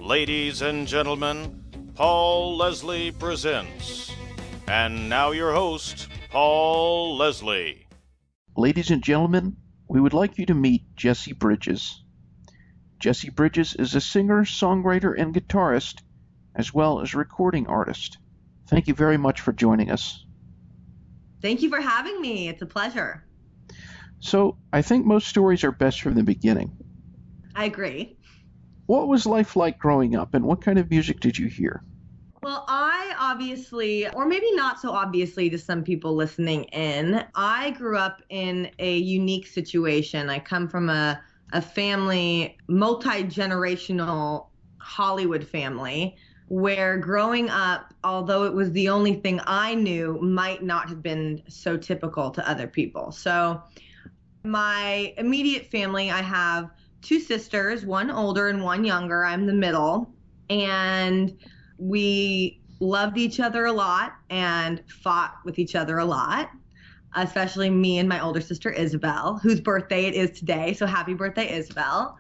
Ladies and gentlemen, Paul Leslie presents. And now your host, Paul Leslie. Ladies and gentlemen, we would like you to meet Jessie Bridges. Jessie Bridges is a singer, songwriter, and guitarist, as well as a recording artist. Thank you very much for joining us. Thank you for having me. It's a pleasure. So, I think most stories are best from the beginning. I agree. What was life like growing up, and what kind of music did you hear? Well, I obviously, or maybe not so obviously to some people listening in, I grew up in a unique situation. I come from a family, multi-generational Hollywood family, where growing up, although it was the only thing I knew, might not have been so typical to other people. So my immediate family, I have two sisters, one older and one younger. I'm the middle. And we loved each other a lot and fought with each other a lot, especially me and my older sister, Isabel, whose birthday it is today. So happy birthday, Isabel.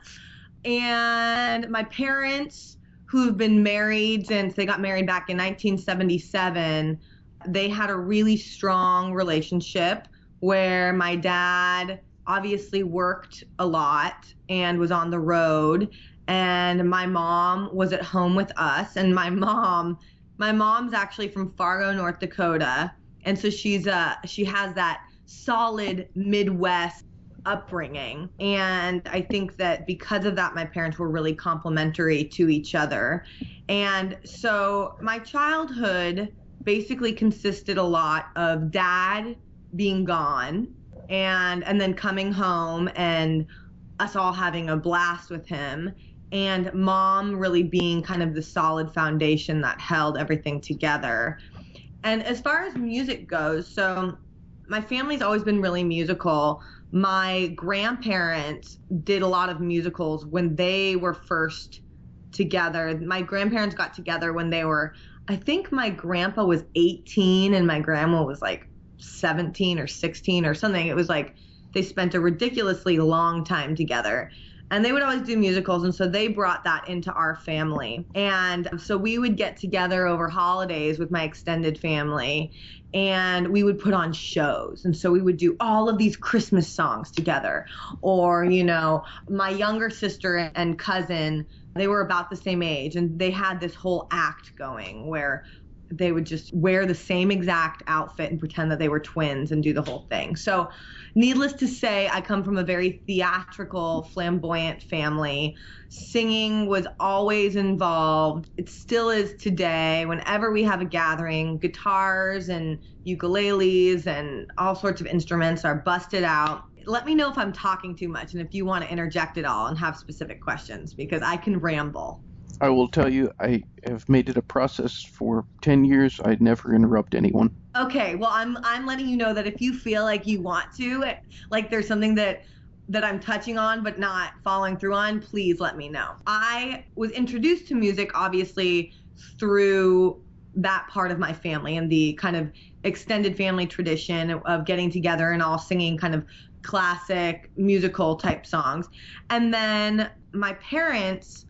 And my parents, who've been married since they got married back in 1977, they had a really strong relationship where my dad obviously worked a lot and was on the road, and my mom was at home with us. And my mom's actually from Fargo, North Dakota, and so she has that solid Midwest upbringing. And I think that because of that, my parents were really complementary to each other. And so my childhood basically consisted a lot of dad being gone and then coming home and us all having a blast with him, and mom really being kind of the solid foundation that held everything together. And as far as music goes, so my family's always been really musical. My grandparents did a lot of musicals when they were first together. My grandparents got together when they were, I think my grandpa was 18 and my grandma was like 17 or 16 or something. It was like they spent a ridiculously long time together. And they would always do musicals, and so they brought that into our family. And so we would get together over holidays with my extended family, and we would put on shows. And so we would do all of these Christmas songs together. Or, my younger sister and cousin, they were about the same age, and they had this whole act going where they would just wear the same exact outfit and pretend that they were twins and do the whole thing. So needless to say, I come from a very theatrical, flamboyant family. Singing was always involved. It still is today. Whenever we have a gathering, guitars and ukuleles and all sorts of instruments are busted out. Let me know if I'm talking too much and if you want to interject at all and have specific questions, because I can ramble. I will tell you, I have made it a process for 10 years. I'd never interrupt anyone. Okay, well, I'm letting you know that if you feel like you want to, like there's something that I'm touching on but not following through on, please let me know. I was introduced to music, obviously, through that part of my family and the kind of extended family tradition of getting together and all singing kind of classic musical type songs. And then my parents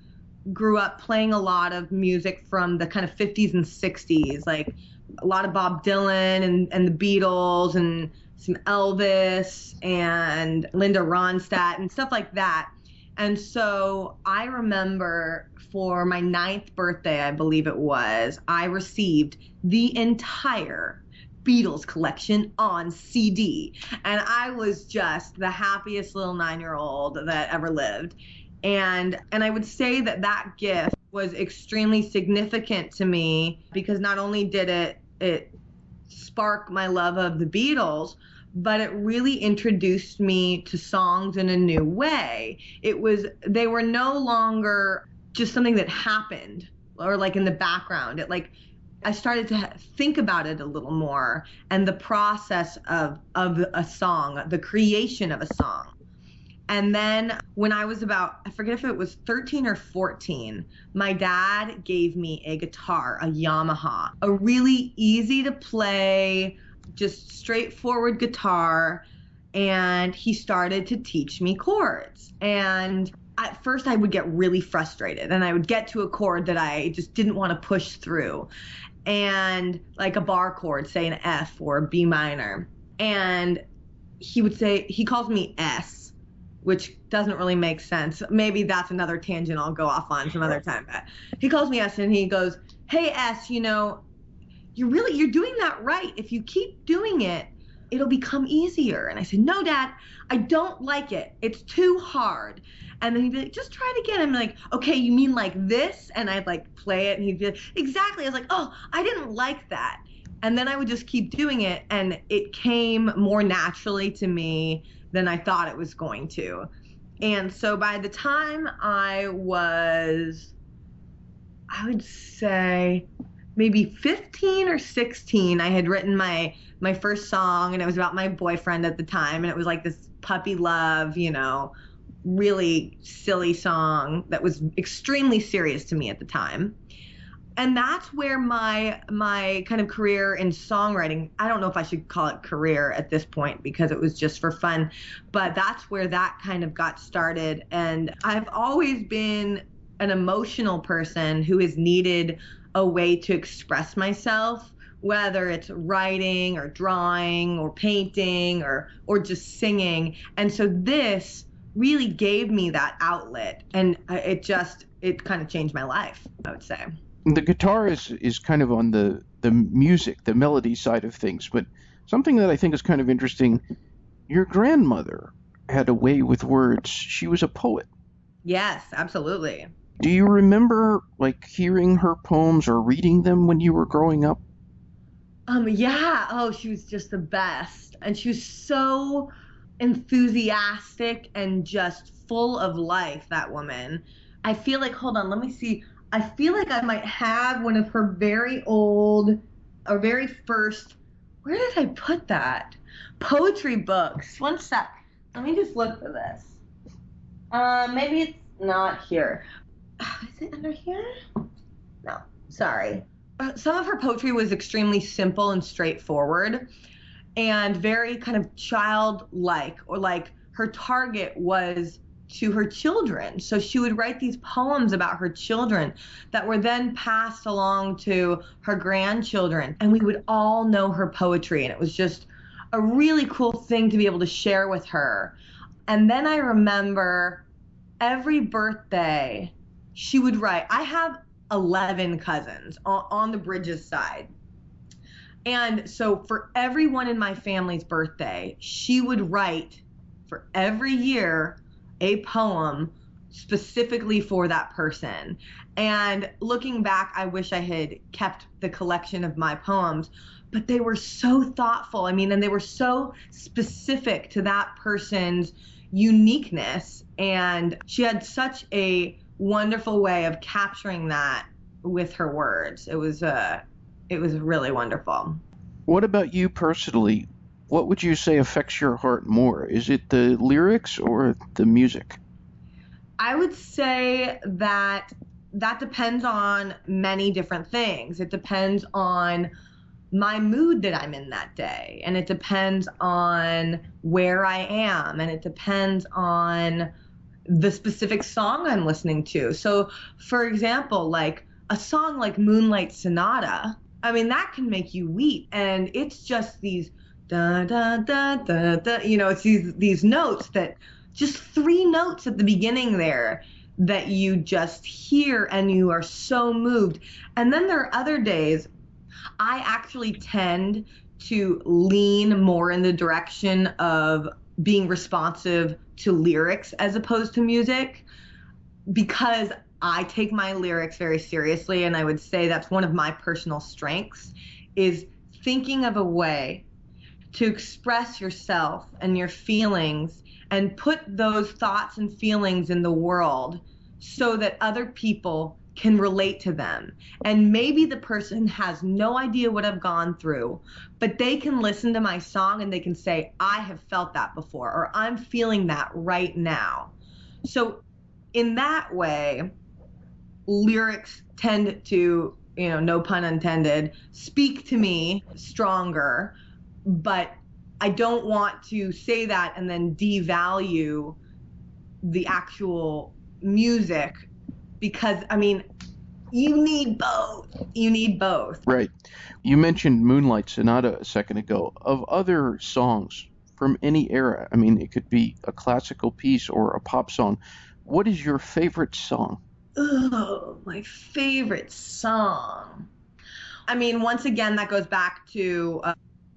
grew up playing a lot of music from the kind of 50s and 60s, like a lot of Bob Dylan and the Beatles and some Elvis and Linda Ronstadt and stuff like that. And so I remember for my 9th birthday, I believe it was, I received the entire Beatles collection on CD. And I was just the happiest little 9-year-old that ever lived. And I would say that gift was extremely significant to me, because not only did it spark my love of the Beatles, but it really introduced me to songs in a new way. They were no longer just something that happened or like in the background. I started to think about it a little more, and the process of a song, the creation of a song. And then when I was about, I forget if it was 13 or 14, my dad gave me a guitar, a Yamaha, a really easy to play, just straightforward guitar. And he started to teach me chords. And at first I would get really frustrated and I would get to a chord that I just didn't want to push through. And like a bar chord, say an F or a B minor. And he calls me S, which doesn't really make sense. Maybe that's another tangent I'll go off on some other time. But he calls me S and he goes, "Hey S, you're doing that right. If you keep doing it, it'll become easier." And I said, "No, Dad, I don't like it. It's too hard." And then he'd be like, "Just try it again." I'm like, "Okay, you mean like this?" And I'd like play it and he'd be like, "Exactly." I was like, "Oh, I didn't like that." And then I would just keep doing it and it came more naturally to me than I thought it was going to. And so by the time I would say maybe 15 or 16, I had written my first song, and it was about my boyfriend at the time, and it was like this puppy love, really silly song that was extremely serious to me at the time. And that's where my kind of career in songwriting, I don't know if I should call it career at this point because it was just for fun, but that's where that kind of got started. And I've always been an emotional person who has needed a way to express myself, whether it's writing or drawing or painting or just singing. And so this really gave me that outlet, and it kind of changed my life, I would say. The guitar is kind of on the music, the melody side of things, but something that I think is kind of interesting, your grandmother had a way with words. She was a poet. Yes, absolutely. Do you remember like hearing her poems or reading them when you were growing up? Yeah. Oh, she was just the best. And she was so enthusiastic and just full of life, that woman. I feel like, hold on, let me see. I feel like I might have one of her very first, where did I put that? Poetry books. One sec. Let me just look for this. Maybe it's not here. Is it under here? No, sorry. Some of her poetry was extremely simple and straightforward and very kind of childlike, or like her target was to her children. So she would write these poems about her children that were then passed along to her grandchildren. And we would all know her poetry. And it was just a really cool thing to be able to share with her. And then I remember every birthday she would write. I have 11 cousins on the Bridges side. And so for everyone in my family's birthday, she would write for every year a poem specifically for that person. And looking back, I wish I had kept the collection of my poems, but they were so thoughtful. I mean, and they were so specific to that person's uniqueness. And she had such a wonderful way of capturing that with her words. It was really wonderful. What about you personally? What would you say affects your heart more? Is it the lyrics or the music? I would say that depends on many different things. It depends on my mood that I'm in that day, and it depends on where I am, and it depends on the specific song I'm listening to. So, for example, like a song like Moonlight Sonata, I mean, that can make you weep, and it's just these da da da da da, it's these notes, that just 3 notes at the beginning there that you just hear and you are so moved. And then there are other days I actually tend to lean more in the direction of being responsive to lyrics as opposed to music, because I take my lyrics very seriously, and I would say that's one of my personal strengths, is thinking of a way to express yourself and your feelings and put those thoughts and feelings in the world so that other people can relate to them. And maybe the person has no idea what I've gone through, but they can listen to my song and they can say, I have felt that before, or I'm feeling that right now. So in that way, lyrics tend to, no pun intended, speak to me stronger, but I don't want to say that and then devalue the actual music because, I mean, you need both. You need both. Right. You mentioned Moonlight Sonata a second ago. Of other songs from any era, I mean, it could be a classical piece or a pop song. What is your favorite song? Oh, my favorite song. I mean, once again, that goes back to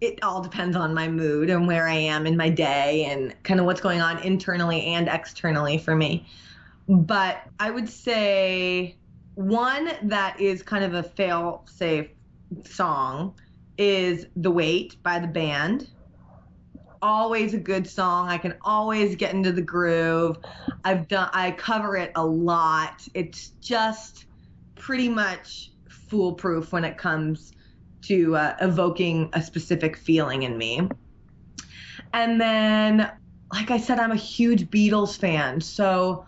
it all depends on my mood and where I am in my day and kind of what's going on internally and externally for me. But I would say one that is kind of a fail-safe song is The Wait by the band. Always a good song. I can always get into the groove. I cover it a lot. It's just pretty much foolproof when it comes to evoking a specific feeling in me. And then, like I said, I'm a huge Beatles fan. So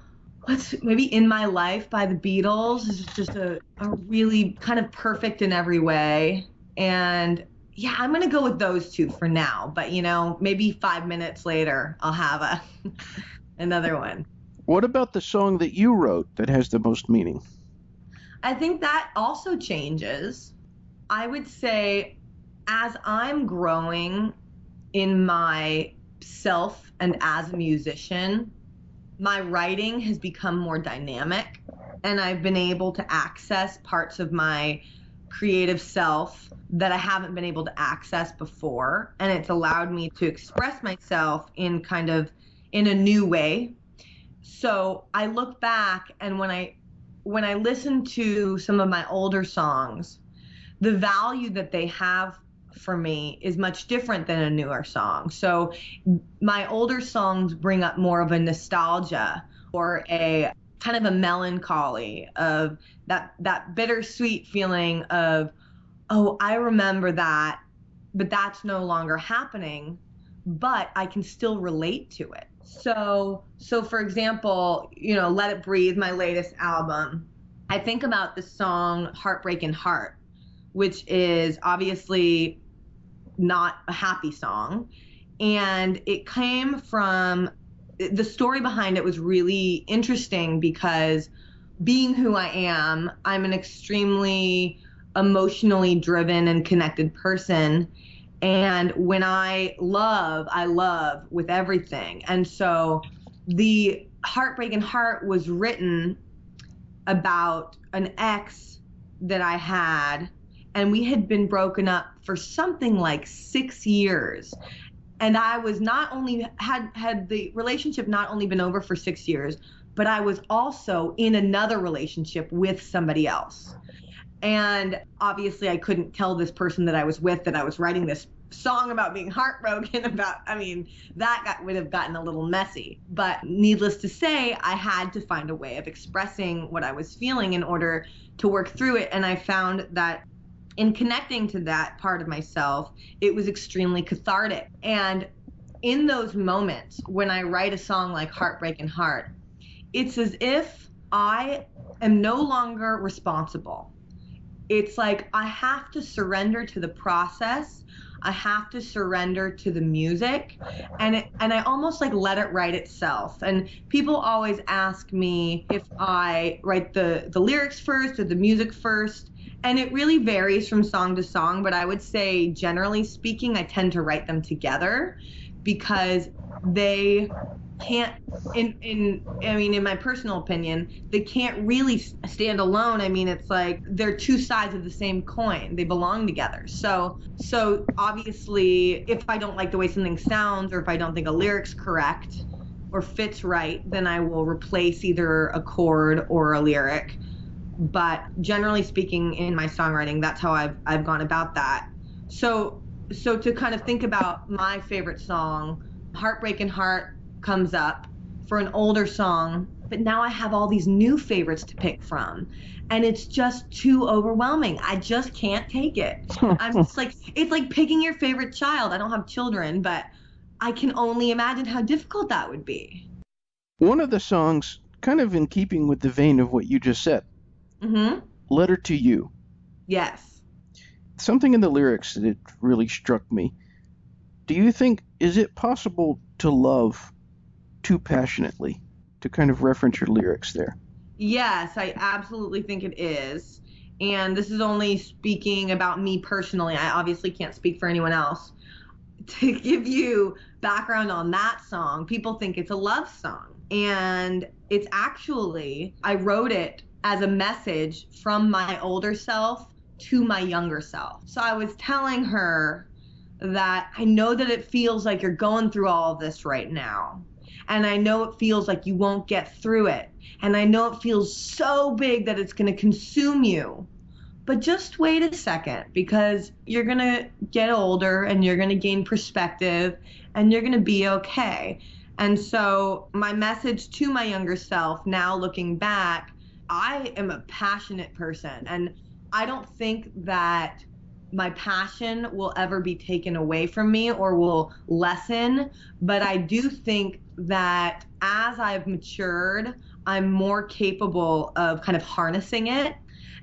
maybe In My Life by the Beatles is just a really kind of perfect in every way. And yeah, I'm going to go with those two for now. But, maybe 5 minutes later, I'll have another one. What about the song that you wrote that has the most meaning? I think that also changes. I would say as I'm growing in my self and as a musician, my writing has become more dynamic and I've been able to access parts of my creative self that I haven't been able to access before. And it's allowed me to express myself in a new way. So I look back and when I listen to some of my older songs, the value that they have for me is much different than a newer song. So my older songs bring up more of a nostalgia or a kind of a melancholy of that bittersweet feeling of, oh, I remember that, but that's no longer happening, but I can still relate to it. So for example, Let It Breathe, my latest album, I think about the song Heartbreaking Heart, which is obviously not a happy song. And it came from, the story behind it was really interesting because being who I am, I'm an extremely emotionally driven and connected person. And when I love with everything. And so the Heartbreaking Heart was written about an ex that I had, and we had been broken up for something like 6 years. And I was not only had the relationship not only been over for 6 years, but I was also in another relationship with somebody else. And obviously I couldn't tell this person that I was with that I was writing this song about being heartbroken about, would have gotten a little messy. But needless to say, I had to find a way of expressing what I was feeling in order to work through it. And I found that in connecting to that part of myself, it was extremely cathartic. And in those moments when I write a song like Heartbreaking Heart, it's as if I am no longer responsible. It's like I have to surrender to the process. I have to surrender to the music, and I almost like let it write itself. And people always ask me if I write the lyrics first or the music first. And it really varies from song to song, but I would say generally speaking, I tend to write them together because they can't, in my personal opinion, they can't really stand alone. It's like they're two sides of the same coin. They belong together. So obviously, if I don't like the way something sounds or if I don't think a lyric's correct or fits right, then I will replace either a chord or a lyric. But generally speaking, in my songwriting, that's how I've gone about that. So to kind of think about my favorite song, Heartbreaking Heart comes up for an older song, but now I have all these new favorites to pick from. And it's just too overwhelming. I just can't take it. I'm just like, it's like picking your favorite child. I don't have children, but I can only imagine how difficult that would be. One of the songs, kind of in keeping with the vein of what you just said, Letter to You. Yes. Something in the lyrics that really struck me. Do you think, is it possible to love too passionately? to kind of reference your lyrics there. Yes, I absolutely think it is. And this is only speaking about me personally. I obviously can't speak for anyone else. To give you background on that song, people think it's a love song. And it's actually, I wrote it as a message from my older self to my younger self. So I was telling her that I know that it feels like you're going through all of this right now. And I know it feels like you won't get through it. And I know it feels so big that it's going to consume you. But just wait a second, because you're going to get older and you're going to gain perspective and you're going to be okay. And so my message to my younger self now, looking back, I am a passionate person, and I don't think that my passion will ever be taken away from me or will lessen. But I do think that as I've matured, I'm more capable of kind of harnessing it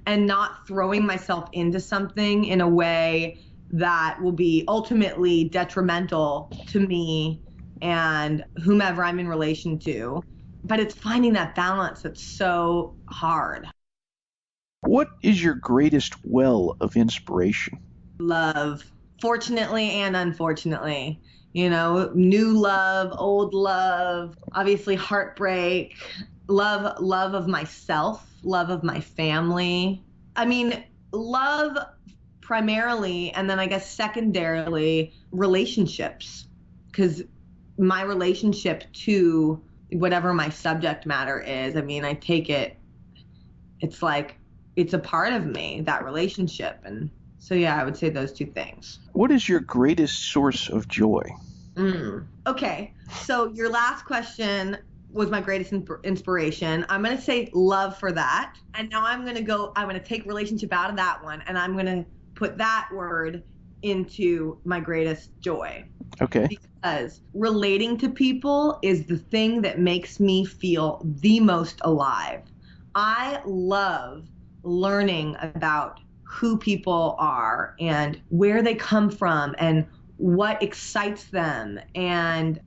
and not throwing myself into something in a way that will be ultimately detrimental to me and whomever I'm in relation to. But it's finding that balance that's so hard. What is your greatest well of inspiration? Love, fortunately and unfortunately. You know, new love, old love, obviously heartbreak, love of myself, love of my family. I mean, love primarily, and then I guess secondarily, relationships. Because my relationship to whatever my subject matter is, I mean, I take it, it's like, it's a part of me, that relationship. And so, yeah, I would say those two things. What is your greatest source of joy? Okay, so your last question was my greatest inspiration. I'm going to say love for that. And now I'm going to take relationship out of that one, and I'm going to put that word into my greatest joy. Okay. Because relating to people is the thing that makes me feel the most alive. I love learning about who people are and where they come from and what excites them, and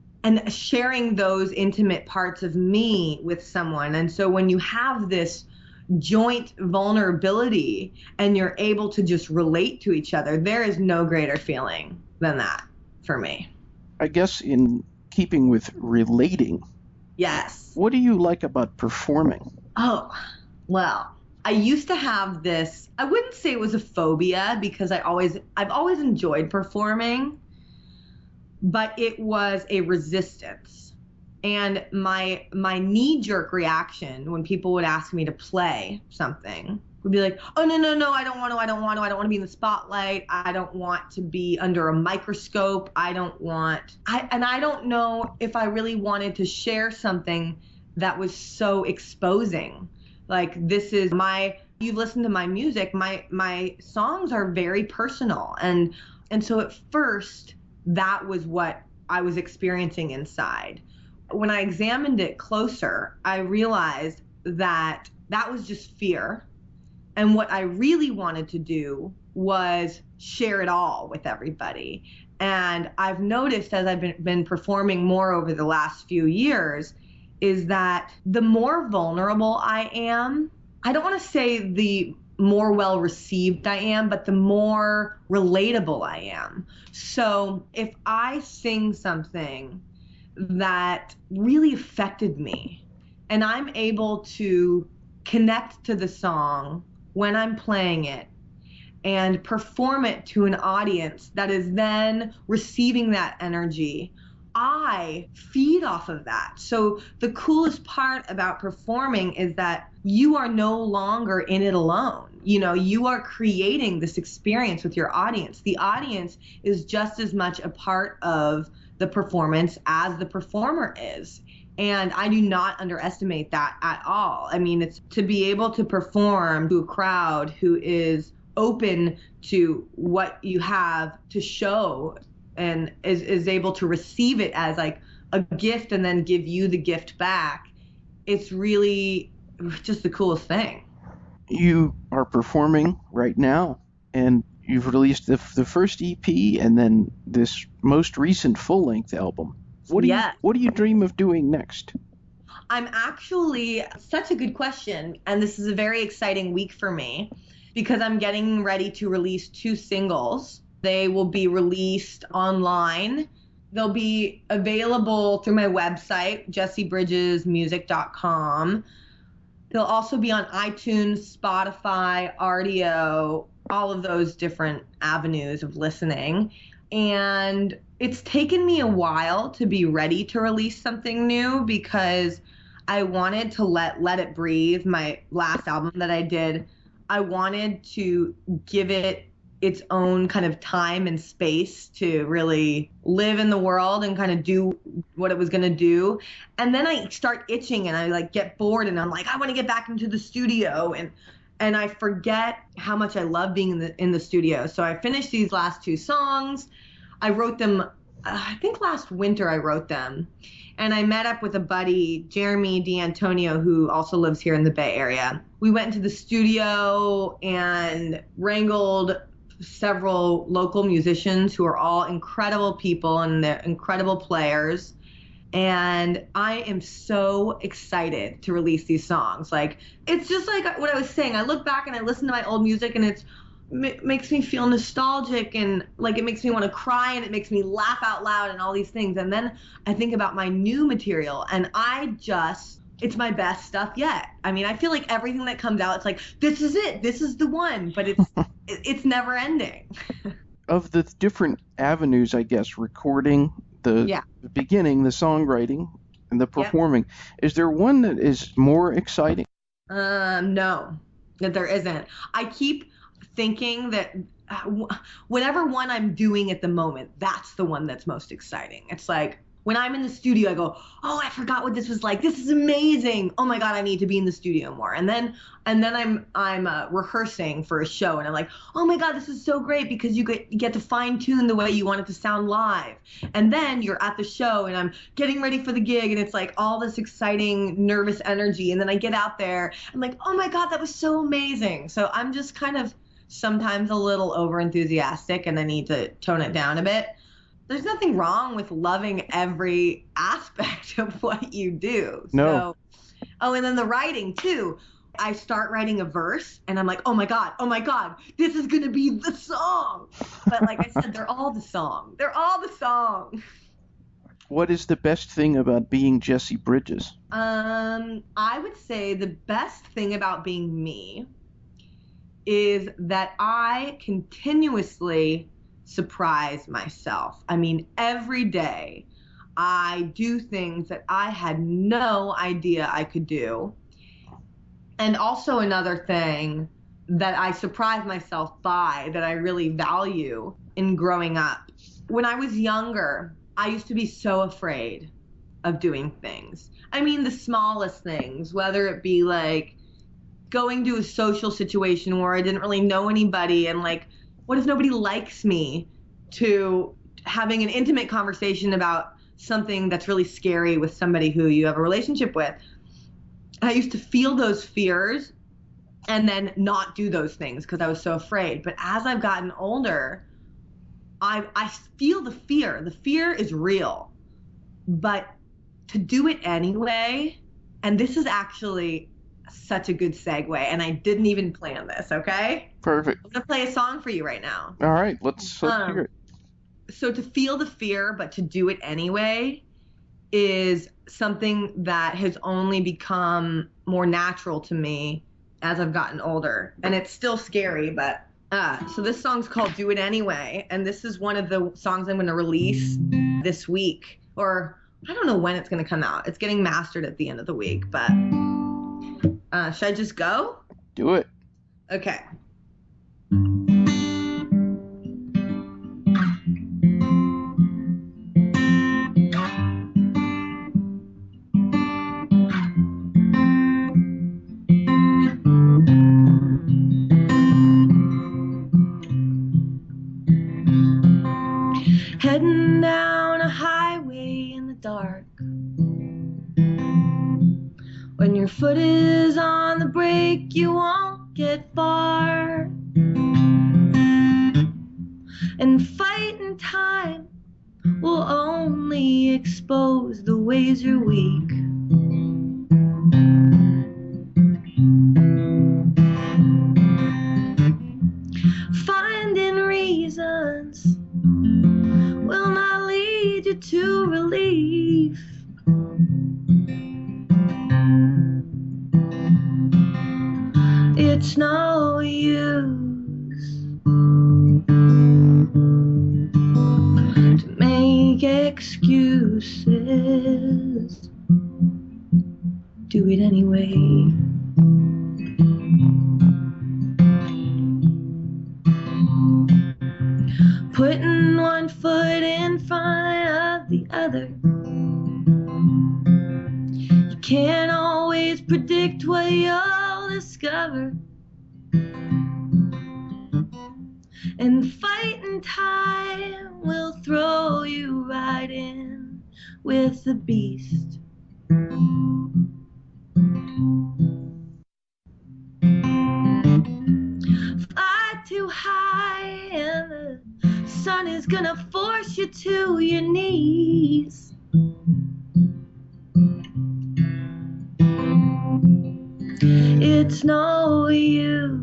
sharing those intimate parts of me with someone. And so when you have this joint vulnerability and you're able to just relate to each other, there is no greater feeling than that for me. I guess in keeping with relating, Yes. what do you like about performing? Oh, well, I used to have this, I wouldn't say it was a phobia, because I've always enjoyed performing, but it was a resistance. And my knee-jerk reaction when people would ask me to play something would be like, oh, no, I don't want to be in the spotlight. I don't want to be under a microscope. I don't know if I really wanted to share something that was so exposing. Like, you've listened to my music, my songs are very personal. And so at first, that was what I was experiencing inside. When I examined it closer, I realized that was just fear. And what I really wanted to do was share it all with everybody. And I've noticed, as I've been performing more over the last few years, is that the more vulnerable I am, I don't want to say the more well received I am, but the more relatable I am. So if I sing something that really affected me and I'm able to connect to the song when I'm playing it and perform it to an audience that is then receiving that energy, I feed off of that. So the coolest part about performing is that you are no longer in it alone. You know, you are creating this experience with your audience. The audience is just as much a part of the performance as the performer is. And I do not underestimate that at all. I mean, it's to be able to perform to a crowd who is open to what you have to show and is able to receive it as like a gift and then give you the gift back. It's really just the coolest thing. You are performing right now, and you've released the first EP and then this most recent full-length album. What do you dream of doing next? I'm actually such a good question. And this is a very exciting week for me because I'm getting ready to release 2 singles. They will be released online. They'll be available through my website, jessiebridgesmusic.com. They'll also be on iTunes, Spotify, RDO, all of those different avenues of listening. And it's taken me a while to be ready to release something new because I wanted to let it breathe. My last album that I did, I wanted to give it its own kind of time and space to really live in the world and kind of do what it was going to do. And then I start itching and I like get bored and I'm like, I want to get back into the studio, and I forget how much I love being in the studio. So I finished these last 2 songs. I wrote them, I think last winter I wrote them. And I met up with a buddy, Jeremy D'Antonio, who also lives here in the Bay Area. We went into the studio and wrangled several local musicians who are all incredible people and they're incredible players. And I am so excited to release these songs. Like, it's just like what I was saying. I look back and I listen to my old music and it makes me feel nostalgic and like it makes me want to cry and it makes me laugh out loud and all these things. And then I think about my new material and it's my best stuff yet. I mean, I feel like everything that comes out, it's like, this is it. This is the one. But it's never ending. Of the different avenues, I guess, recording, the beginning, the songwriting, and the performing, is there one that is more exciting? No, that there isn't. I keep thinking that whatever one I'm doing at the moment, that's the one that's most exciting. It's like, when I'm in the studio, I go, oh, I forgot what this was like. This is amazing. Oh my God, I need to be in the studio more. And then I'm rehearsing for a show, and I'm like, oh my God, this is so great because you get to fine tune the way you want it to sound live. And then you're at the show, and I'm getting ready for the gig, and it's like all this exciting, nervous energy. And then I get out there, I'm like, oh my God, that was so amazing. So I'm just kind of sometimes a little over enthusiastic, and I need to tone it down a bit. There's nothing wrong with loving every aspect of what you do. No. So, and then the writing too. I start writing a verse and I'm like, oh my God, this is going to be the song. But like I said, they're all the song. They're all the song. What is the best thing about being Jessie Bridges? I would say the best thing about being me is that I continuously surprise myself. I mean, every day I do things that I had no idea I could do. And also another thing that I surprise myself by that I really value in growing up. When I was younger, I used to be so afraid of doing things. I mean, the smallest things, whether it be like going to a social situation where I didn't really know anybody and like, what if nobody likes me, to having an intimate conversation about something that's really scary with somebody who you have a relationship with. I used to feel those fears and then not do those things because I was so afraid. But as I've gotten older, I feel the fear. The fear is real. But to do it anyway, and this is actually such a good segue, and I didn't even plan this, okay? Perfect. I'm gonna play a song for you right now. All right, let's hear it. So to feel the fear, but to do it anyway, is something that has only become more natural to me as I've gotten older. And it's still scary, but so this song's called Do It Anyway, and this is one of the songs I'm gonna release this week, or I don't know when it's gonna come out. It's getting mastered at the end of the week, but should I just go? Do it. Okay. Heading down a highway in the dark. When your foot is on the brake, you won't get far. And fighting time will only expose the ways you're weak. to relief. It's no use to make excuses. Do it anyway. Putting one foot in front of the other. You can't always predict what you'll discover. And fighting time will throw you right in with the beast. Fly too high and the sun is gonna force you to your knees. It's no use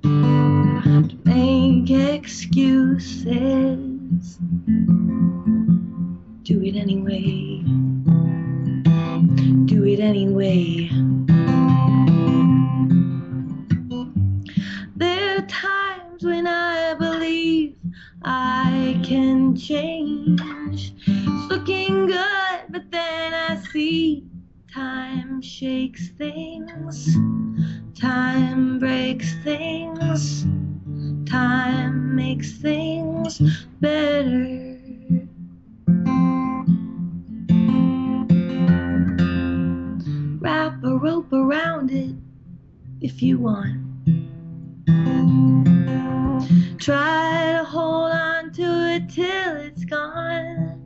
to make excuses. Do it anyway. Do it anyway. There are times when I believe I can change. It's looking good, but then I see time shakes things. Time breaks things. Time makes things better. Wrap a rope around it if you want. Try to hold on to it till it's gone.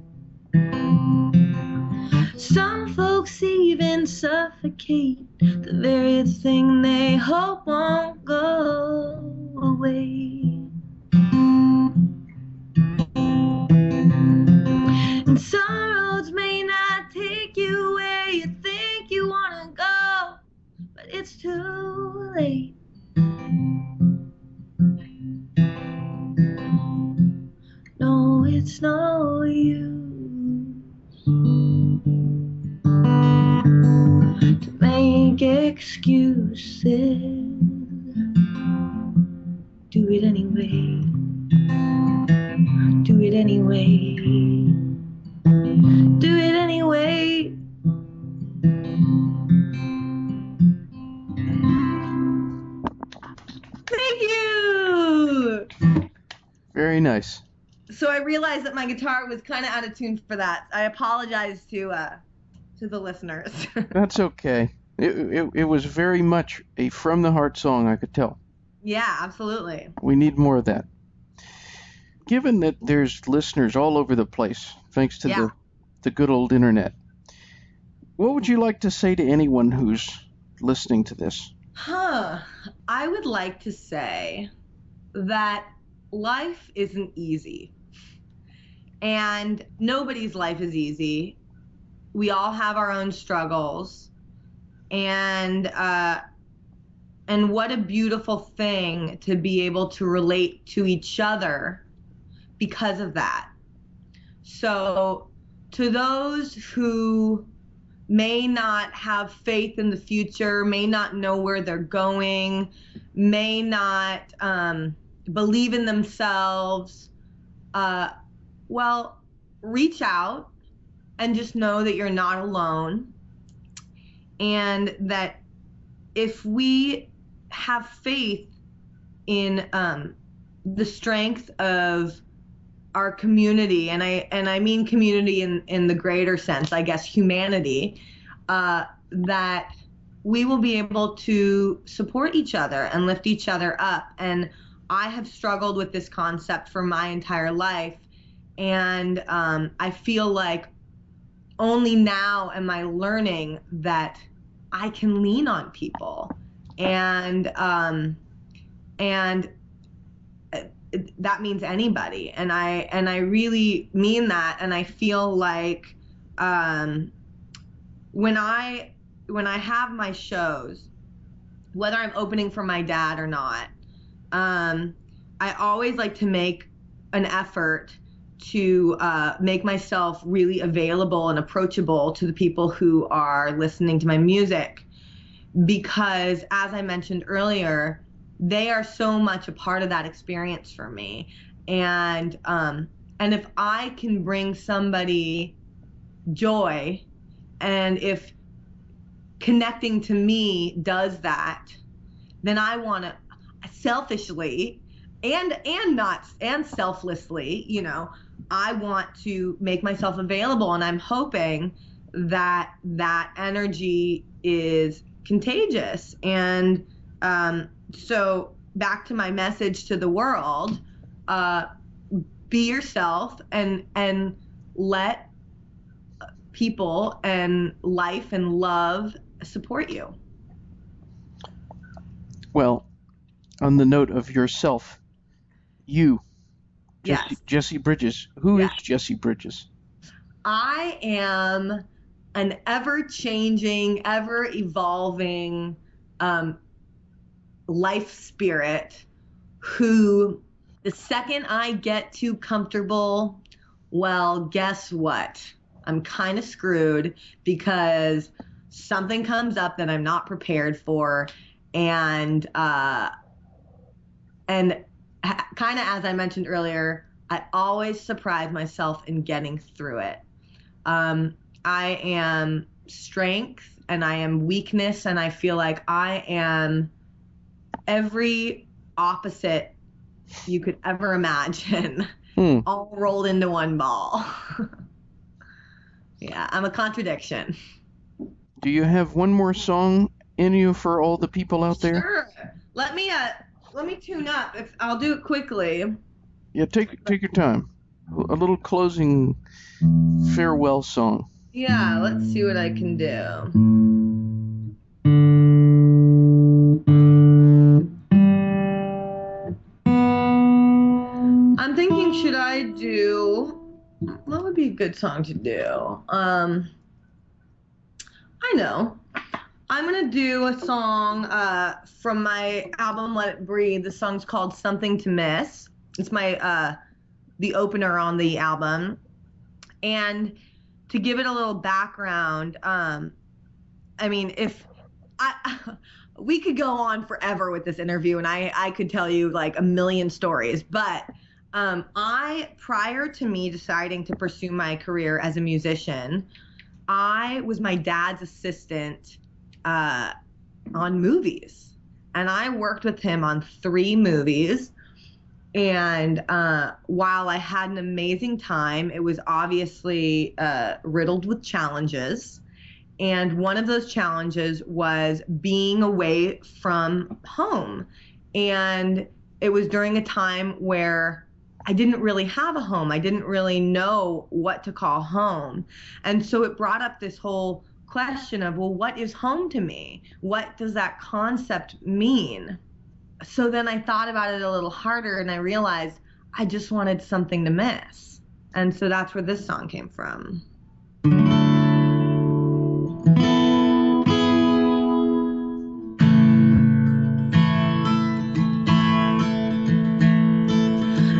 Some folks even suffocate the very thing they hope won't go away. And some roads may not take you where you think you want to go, but it's too late. No, it's no use to make excuses. Do it anyway. Do it anyway. Do it anyway. Thank you. Very nice. So I realized that my guitar was kind of out of tune for that. I apologize to the listeners. That's okay. It was very much a from the heart song, I could tell. Yeah, absolutely. We need more of that. Given that there's listeners all over the place, thanks to the good old internet, what would you like to say to anyone who's listening to this? I would like to say that life isn't easy. And nobody's life is easy. We all have our own struggles. And what a beautiful thing to be able to relate to each other because of that. So to those who may not have faith in the future, may not know where they're going, may not believe in themselves, well, reach out and just know that you're not alone, and that if we have faith in the strength of our community, and I mean community in the greater sense, I guess humanity, that we will be able to support each other and lift each other up. And I have struggled with this concept for my entire life, and I feel like only now am I learning that I can lean on people, and that means anybody, and I really mean that. And I feel like when I have my shows, whether I'm opening for my dad or not, I always like to make an effort to make myself really available and approachable to the people who are listening to my music, because as I mentioned earlier, they are so much a part of that experience for me. And if I can bring somebody joy, and if connecting to me does that, then I want to selfishly and selflessly, you know, I want to make myself available, and I'm hoping that that energy is contagious. And so back to my message to the world, be yourself and let people and life and love support you. Well, on the note of yourself, Yes. Jessie Bridges. Who Yes. is Jessie Bridges? I am an ever-changing, ever-evolving life spirit who, the second I get too comfortable, well, guess what? I'm kind of screwed, because something comes up that I'm not prepared for, and kind of as I mentioned earlier, I always surprise myself in getting through it. I am strength and I am weakness, and I feel like I am every opposite you could ever imagine, all rolled into one ball. Yeah, I'm a contradiction. Do you have one more song in you for all the people out there? Sure. Let me tune up. I'll do it quickly. Yeah, take your time. A little closing farewell song. Yeah, let's see what I can do. I'm thinking, should I do, what would be a good song to do? I know. I'm going to do a song from my album, Let It Breathe. The song's called Something to Miss. It's my the opener on the album. And to give it a little background, I mean, we could go on forever with this interview, and I could tell you like a million stories, but prior to me deciding to pursue my career as a musician, I was my dad's assistant on movies, and I worked with him on 3 movies. And while I had an amazing time, it was obviously riddled with challenges. And one of those challenges was being away from home. And it was during a time where I didn't really have a home. I didn't really know what to call home. And so it brought up this whole question of, well, what is home to me? What does that concept mean? So then I thought about it a little harder, and I realized I just wanted something to miss. And so that's where this song came from.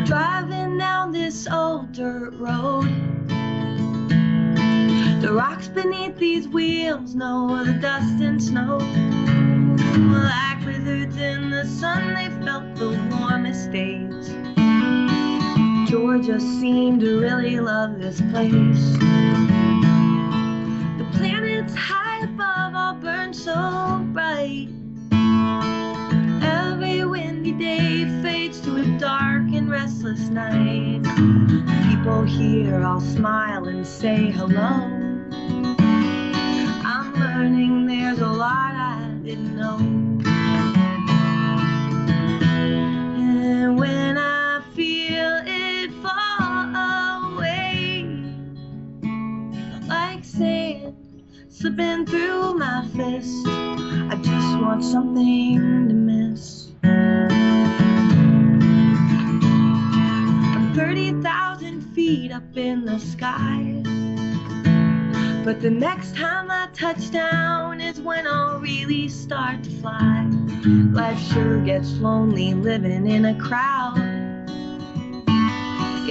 Driving down this old dirt road, the rocks beneath these wheels know the dust and snow. Like lizards in the sun, they felt the warmest days. Georgia seemed to really love this place. The planets high above all burn so bright. Every windy day fades to a dark and restless night. People here all smile and say hello. I'm learning there's a lot I didn't know. And when I feel it fall away, like sand slipping through my fist, I just want something to miss. I'm 30,000 feet up in the sky, but the next time I touch down is when I'll really start to fly. Life sure gets lonely living in a crowd.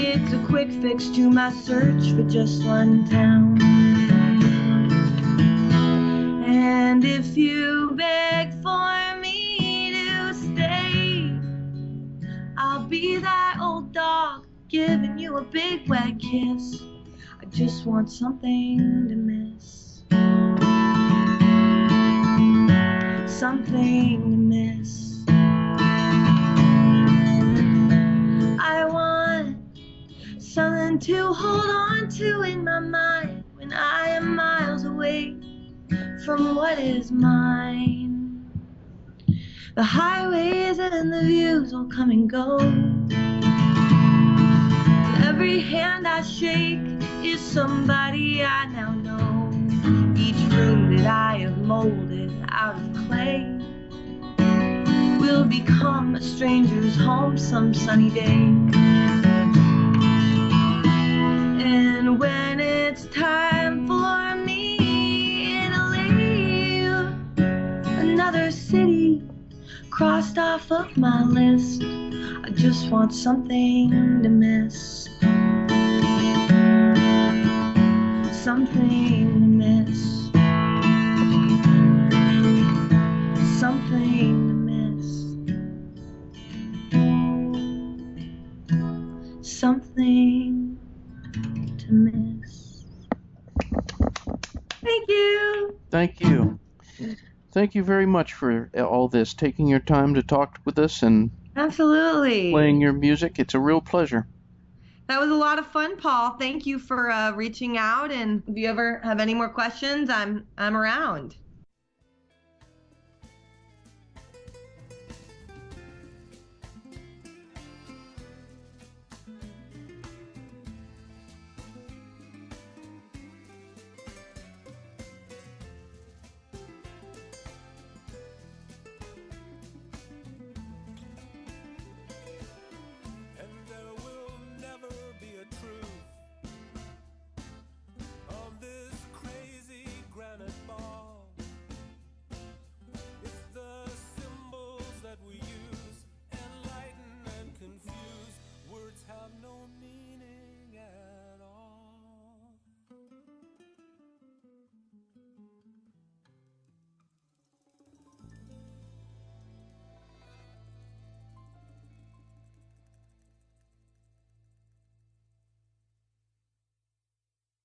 It's a quick fix to my search for just one town. And if you beg for me to stay, I'll be that old dog giving you a big wet kiss. I just want something to miss. Something to miss. I want something to hold on to in my mind when I am miles away from what is mine. The highways and the views all come and go. Every hand I shake is somebody I now know. Each room that I have molded out of clay will become a stranger's home some sunny day. And when it's time for me to leave, another city crossed off of my list, I just want something to miss. Something to miss. Something to miss. Something to miss. Thank you. Thank you. Thank you very much for all this, taking your time to talk with us and Absolutely. playing your music. It's a real pleasure. That was a lot of fun, Paul. Thank you for reaching out. And if you ever have any more questions, I'm around.